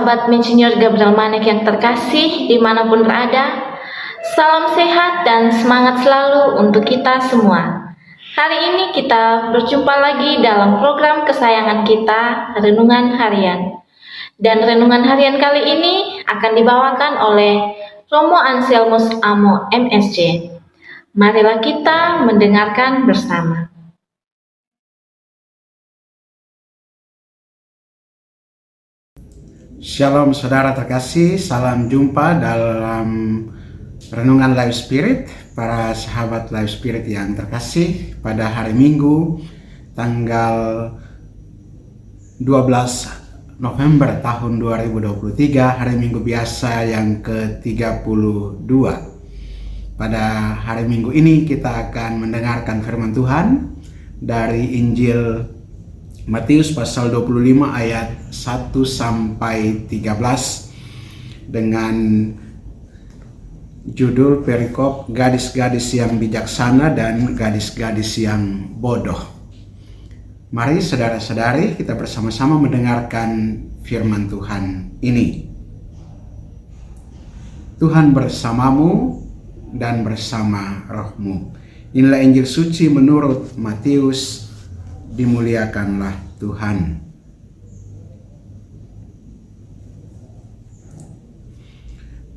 sahabat Insinyur Gabriel Manek yang terkasih dimanapun berada, salam sehat dan semangat selalu untuk kita semua. Hari ini kita berjumpa lagi dalam program kesayangan kita, Renungan Harian. Dan Renungan Harian kali ini akan dibawakan oleh Romo Anselmus Amo MSC. Marilah kita mendengarkan bersama. Shalom saudara terkasih, salam jumpa dalam Renungan Live Spirit. Para sahabat Live Spirit yang terkasih, pada hari Minggu tanggal 12 November tahun 2023, hari Minggu biasa yang ke-32. Pada hari Minggu ini kita akan mendengarkan firman Tuhan dari Injil Matius pasal 25 ayat 1 sampai 13 dengan judul perikop gadis-gadis yang bijaksana dan gadis-gadis yang bodoh. Mari saudara-saudari kita bersama-sama mendengarkan firman Tuhan ini. Tuhan bersamamu dan bersama rohmu. Inilah Injil suci menurut Matius. Dimuliakanlah Tuhan.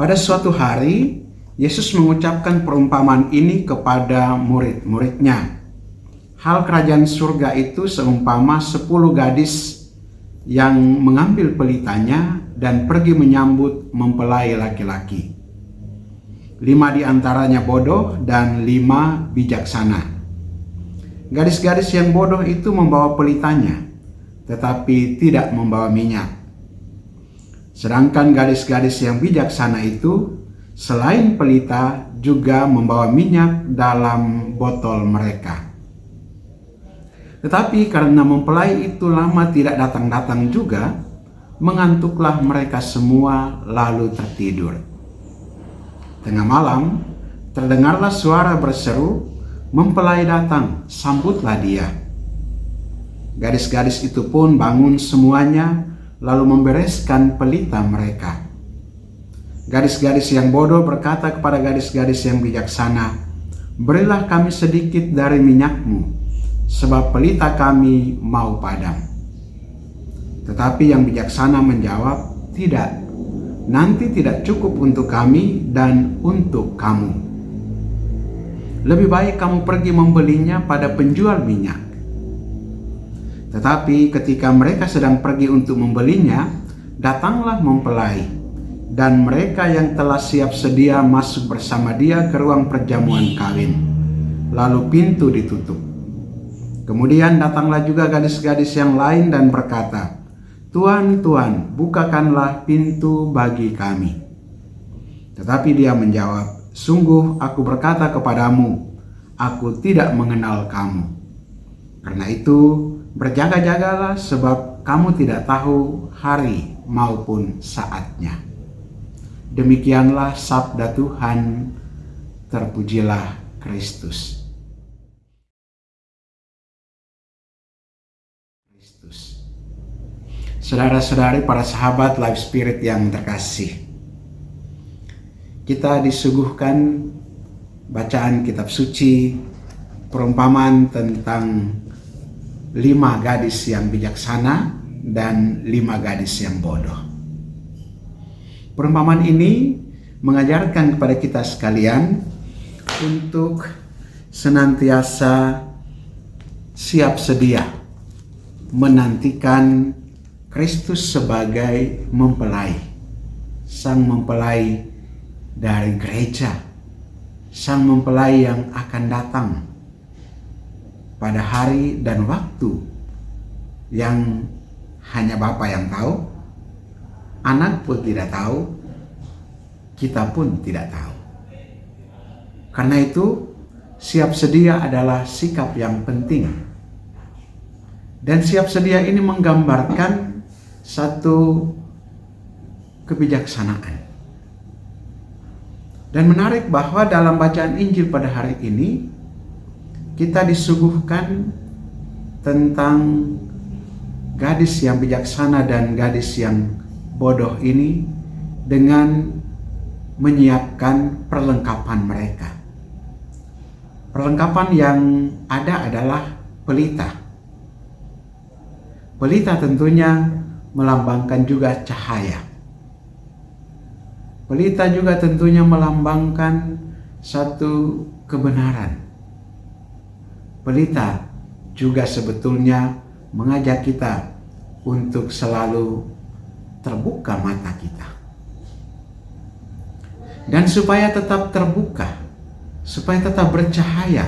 Pada suatu hari, Yesus mengucapkan perumpamaan ini kepada murid-muridnya. Hal kerajaan surga itu seumpama 10 gadis yang mengambil pelitanya dan pergi menyambut mempelai laki-laki. 5 di antaranya bodoh dan 5 bijaksana. Gadis-gadis yang bodoh itu membawa pelitanya, tetapi tidak membawa minyak. Sedangkan gadis-gadis yang bijaksana itu, selain pelita, juga membawa minyak dalam botol mereka. Tetapi karena mempelai itu lama tidak datang-datang juga, mengantuklah mereka semua lalu tertidur. Tengah malam, terdengarlah suara berseru, "Mempelai datang, sambutlah dia." Gadis-gadis itu pun bangun semuanya, lalu membereskan pelita mereka. Gadis-gadis yang bodoh berkata kepada gadis-gadis yang bijaksana, "Berilah kami sedikit dari minyakmu, sebab pelita kami mau padam." Tetapi yang bijaksana menjawab, "Tidak, nanti tidak cukup untuk kami dan untuk kamu. Lebih baik kamu pergi membelinya pada penjual minyak." Tetapi ketika mereka sedang pergi untuk membelinya, datanglah mempelai, dan mereka yang telah siap sedia masuk bersama dia ke ruang perjamuan kawin. Lalu pintu ditutup. Kemudian datanglah juga gadis-gadis yang lain dan berkata, "Tuan, Tuan, bukakanlah pintu bagi kami." Tetapi dia menjawab, "Sungguh aku berkata kepadamu, aku tidak mengenal kamu. Karena itu berjaga-jagalah, sebab kamu tidak tahu hari maupun saatnya." Demikianlah sabda Tuhan. Terpujilah Kristus. Saudara-saudari, para sahabat Live Spirit yang terkasih, kita disuguhkan bacaan kitab suci, perumpamaan tentang 5 gadis yang bijaksana dan 5 gadis yang bodoh. Perumpamaan ini mengajarkan kepada kita sekalian untuk senantiasa siap sedia menantikan Kristus sebagai mempelai, sang mempelai dari gereja, sang mempelai yang akan datang pada hari dan waktu yang hanya Bapa yang tahu, Anak pun tidak tahu, kita pun tidak tahu. Karena itu, siap sedia adalah sikap yang penting. Dan siap sedia ini menggambarkan satu kebijaksanaan. Dan menarik bahwa dalam bacaan Injil pada hari ini, kita disuguhkan tentang gadis yang bijaksana dan gadis yang bodoh ini dengan menyiapkan perlengkapan mereka. Perlengkapan yang ada adalah pelita. Pelita tentunya melambangkan juga cahaya. Pelita juga tentunya melambangkan satu kebenaran. Pelita juga sebetulnya mengajak kita untuk selalu terbuka mata kita. Dan supaya tetap terbuka, supaya tetap bercahaya,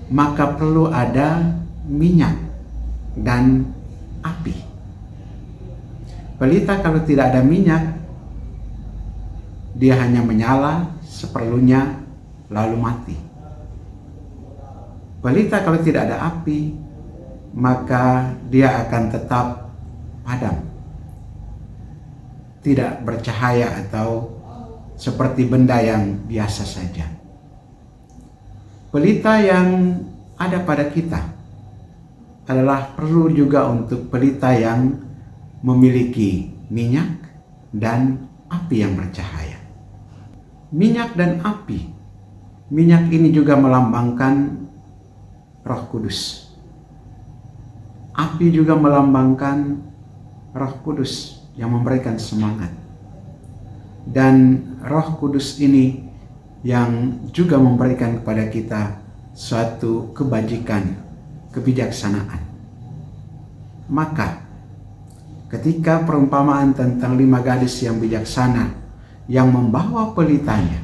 maka perlu ada minyak dan api. Pelita kalau tidak ada minyak, dia hanya menyala seperlunya lalu mati. Pelita kalau tidak ada api, maka dia akan tetap padam, tidak bercahaya atau seperti benda yang biasa saja. Pelita yang ada pada kita adalah perlu juga untuk pelita yang memiliki minyak dan api yang bercahaya. Minyak dan api. Minyak ini juga melambangkan Roh Kudus. Api juga melambangkan Roh Kudus yang memberikan semangat. Dan Roh Kudus ini yang juga memberikan kepada kita suatu kebajikan, kebijaksanaan. Maka ketika perumpamaan tentang 5 gadis yang bijaksana yang membawa pelitanya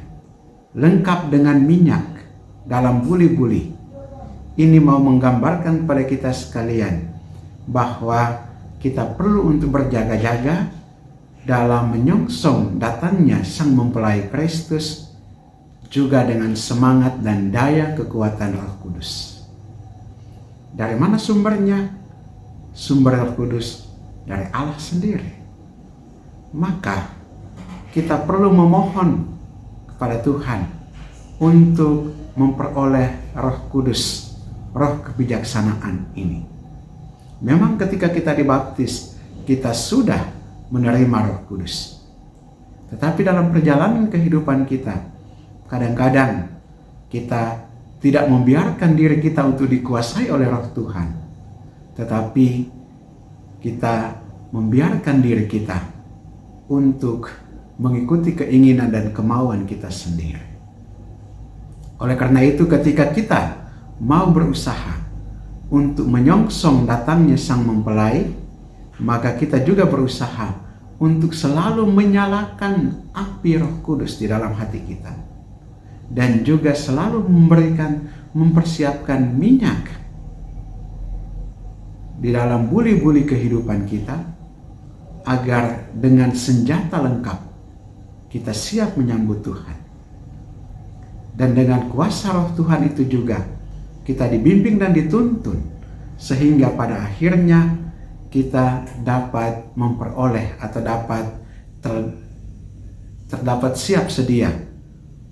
lengkap dengan minyak dalam buli-buli, ini mau menggambarkan kepada kita sekalian bahwa kita perlu untuk berjaga-jaga dalam menyongsong datangnya Sang Mempelai Kristus, juga dengan semangat dan daya kekuatan Roh Kudus. Dari mana sumbernya? Sumber Roh Kudus dari Allah sendiri. Maka kita perlu memohon kepada Tuhan untuk memperoleh Roh Kudus, Roh kebijaksanaan ini. Memang ketika kita dibaptis, kita sudah menerima Roh Kudus. Tetapi dalam perjalanan kehidupan kita, kadang-kadang kita tidak membiarkan diri kita untuk dikuasai oleh Roh Tuhan, tetapi kita membiarkan diri kita untuk mengikuti keinginan dan kemauan kita sendiri. Oleh karena itu, ketika kita mau berusaha untuk menyongsong datangnya Sang Mempelai, maka kita juga berusaha untuk selalu menyalakan api Roh Kudus di dalam hati kita, dan juga selalu mempersiapkan minyak di dalam buli-buli kehidupan kita, agar dengan senjata lengkap kita siap menyambut Tuhan. Dan dengan kuasa Roh Tuhan itu juga kita dibimbing dan dituntun, sehingga pada akhirnya kita dapat memperoleh atau dapat terdapat siap sedia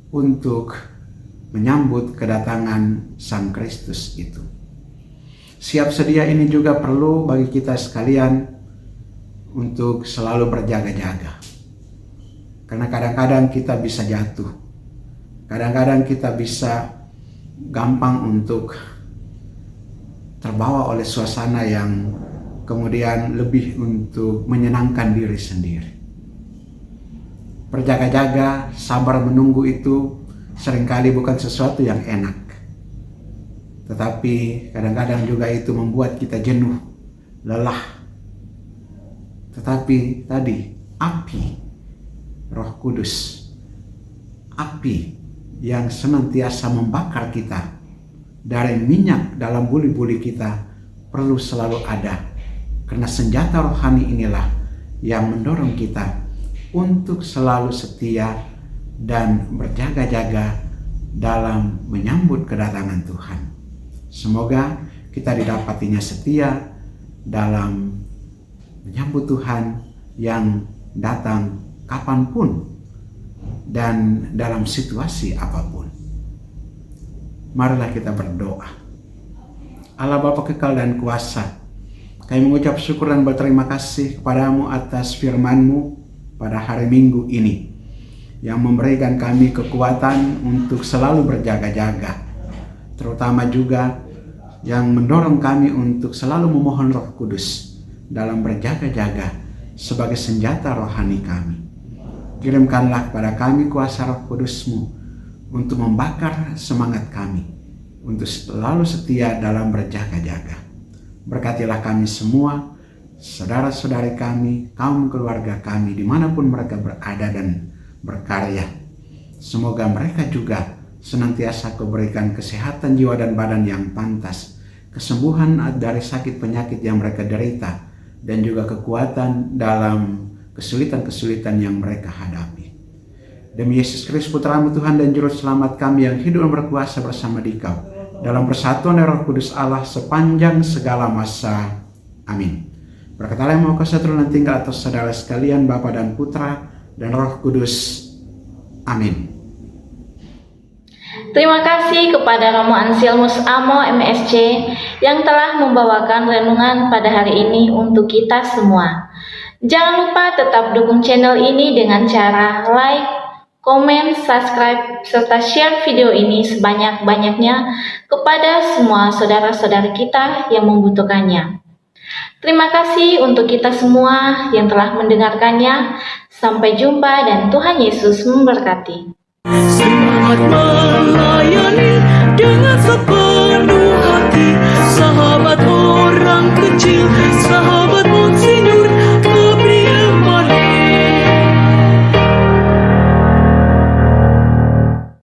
untuk menyambut kedatangan Sang Kristus itu. Siap sedia ini juga perlu bagi kita sekalian untuk selalu berjaga-jaga. Karena kadang-kadang kita bisa jatuh. Kadang-kadang kita bisa gampang untuk terbawa oleh suasana yang kemudian lebih untuk menyenangkan diri sendiri. Berjaga-jaga, sabar menunggu itu seringkali bukan sesuatu yang enak. Tetapi kadang-kadang juga itu membuat kita jenuh, lelah. Tetapi tadi, api Roh Kudus, api yang senantiasa membakar kita dari minyak dalam buli-buli kita, perlu selalu ada. Karena senjata rohani inilah yang mendorong kita untuk selalu setia dan berjaga-jaga dalam menyambut kedatangan Tuhan. Semoga kita didapatinya setia dalam menyambut Tuhan yang datang kapanpun dan dalam situasi apapun. Marilah kita berdoa. Allah Bapa kekal dan kuasa, Kami mengucap syukur dan berterima kasih kepadamu atas firman-Mu pada hari Minggu ini, yang memberikan kami kekuatan untuk selalu berjaga-jaga, terutama juga yang mendorong kami untuk selalu memohon Roh Kudus dalam berjaga-jaga sebagai senjata rohani kami. Kirimkanlah kepada kami kuasa Roh Kudus-Mu untuk membakar semangat kami untuk selalu setia dalam berjaga-jaga. Berkatilah kami semua, saudara-saudari kami, kaum keluarga kami, dimanapun mereka berada dan berkarya. Semoga mereka juga senantiasa Kau berikan kesehatan jiwa dan badan yang pantas, kesembuhan dari sakit penyakit yang mereka derita, dan juga kekuatan dalam kesulitan-kesulitan yang mereka hadapi. Demi Yesus Kristus Putra-Mu Tuhan dan Juru Selamat kami yang hidup dan berkuasa bersama Dikau dalam persatuan Roh Kudus Allah sepanjang segala masa. Amin. Berkatalah yang mau kuasa turun dan tinggal atas saudara sekalian, Bapa dan Putra dan Roh Kudus. Amin. Terima kasih kepada Romo Anselmus Amo MSc yang telah membawakan renungan pada hari ini untuk kita semua. Jangan lupa tetap dukung channel ini dengan cara like, komen, subscribe, serta share video ini sebanyak-banyaknya kepada semua saudara-saudari kita yang membutuhkannya. Terima kasih untuk kita semua yang telah mendengarkannya. Sampai jumpa dan Tuhan Yesus memberkati. Semangat melayani dengan sepenuh